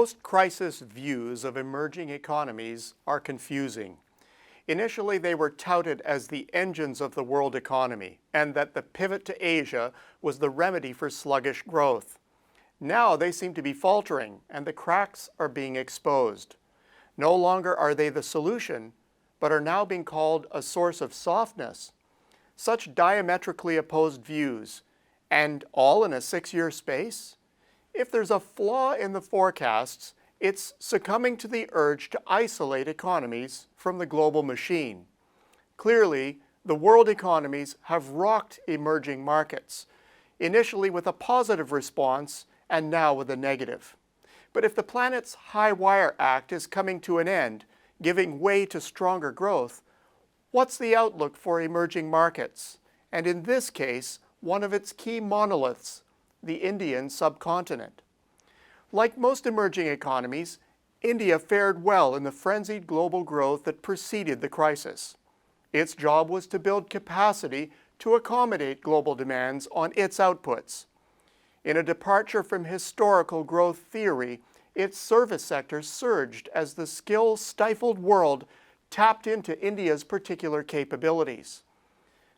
Post-crisis views of emerging economies are confusing. Initially, they were touted as the engines of the world economy, and that the pivot to Asia was the remedy for sluggish growth. Now they seem to be faltering, and the cracks are being exposed. No longer are they the solution, but are now being called a source of softness. Such diametrically opposed views, and all in a 6-year space? If there's a flaw in the forecasts, it's succumbing to the urge to isolate economies from the global machine. Clearly, the world economies have rocked emerging markets, initially with a positive response and now with a negative. But if the planet's high wire act is coming to an end, giving way to stronger growth, what's the outlook for emerging markets? And in this case, one of its key monoliths, the Indian subcontinent. Like most emerging economies, India fared well in the frenzied global growth that preceded the crisis. Its job was to build capacity to accommodate global demands on its outputs. In a departure from historical growth theory, its service sector surged as the skill-stifled world tapped into India's particular capabilities.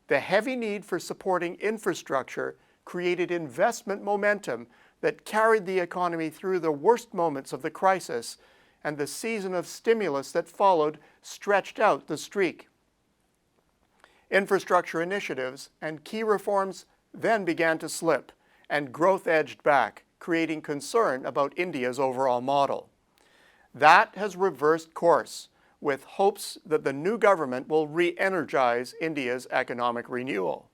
The heavy need for supporting infrastructure created investment momentum that carried the economy through the worst moments of the crisis, and the season of stimulus that followed stretched out the streak. Infrastructure initiatives and key reforms then began to slip, and growth edged back, creating concern about India's overall model. That has reversed course, with hopes that the new government will re-energize India's economic renewal.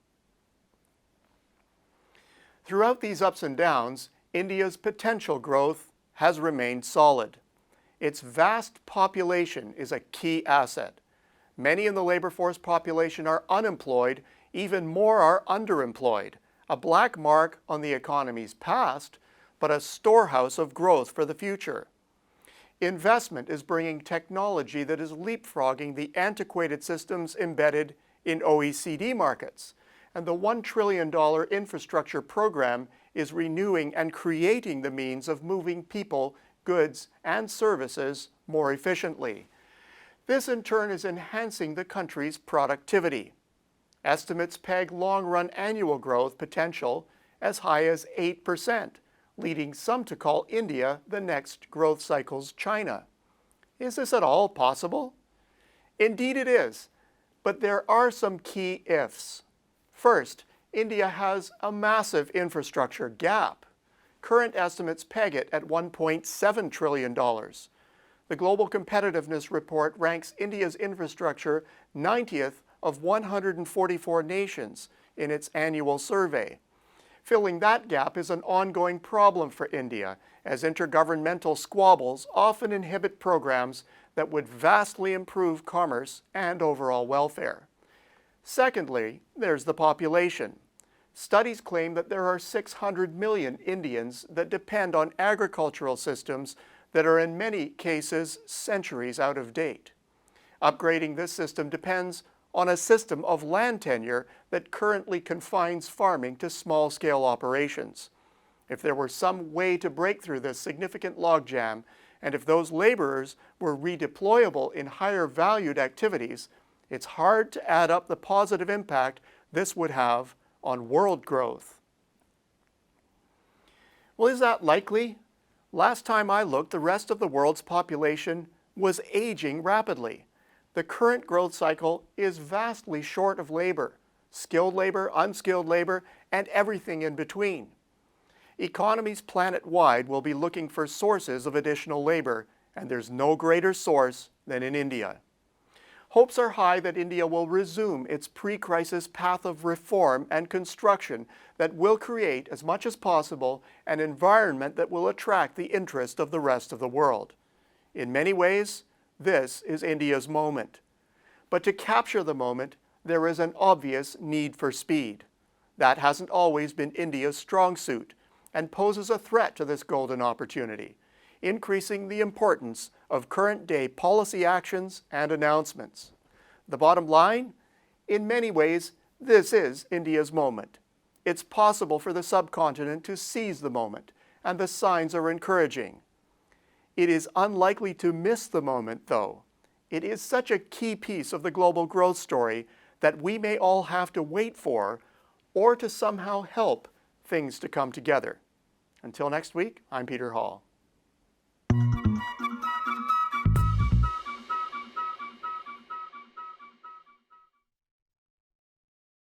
Throughout these ups and downs, India's potential growth has remained solid. Its vast population is a key asset. Many in the labor force population are unemployed, even more are underemployed, a black mark on the economy's past, but a storehouse of growth for the future. Investment is bringing technology that is leapfrogging the antiquated systems embedded in OECD markets, and the $1 trillion infrastructure program is renewing and creating the means of moving people, goods, and services more efficiently. This in turn is enhancing the country's productivity. Estimates peg long-run annual growth potential as high as 8%, leading some to call India the next growth cycle's China. Is this at all possible? Indeed it is, but there are some key ifs. First, India has a massive infrastructure gap. Current estimates peg it at $1.7 trillion. The Global Competitiveness Report ranks India's infrastructure 90th of 144 nations in its annual survey. Filling that gap is an ongoing problem for India, as intergovernmental squabbles often inhibit programs that would vastly improve commerce and overall welfare. Secondly, there's the population. Studies claim that there are 600 million Indians that depend on agricultural systems that are in many cases centuries out of date. Upgrading this system depends on a system of land tenure that currently confines farming to small-scale operations. If there were some way to break through this significant logjam, and if those laborers were redeployable in higher valued activities, it's hard to add up the positive impact this would have on world growth. Well, is that likely? Last time I looked, the rest of the world's population was aging rapidly. The current growth cycle is vastly short of labor, skilled labor, unskilled labor, and everything in between. Economies planet-wide will be looking for sources of additional labor, and there's no greater source than in India. Hopes are high that India will resume its pre-crisis path of reform and construction that will create, as much as possible, an environment that will attract the interest of the rest of the world. In many ways, this is India's moment. But to capture the moment, there is an obvious need for speed. That hasn't always been India's strong suit and poses a threat to this golden opportunity, increasing the importance of current-day policy actions and announcements. The bottom line? In many ways, this is India's moment. It's possible for the subcontinent to seize the moment, and the signs are encouraging. It is unlikely to miss the moment, though. It is such a key piece of the global growth story that we may all have to wait for or to somehow help things to come together. Until next week, I'm Peter Hall.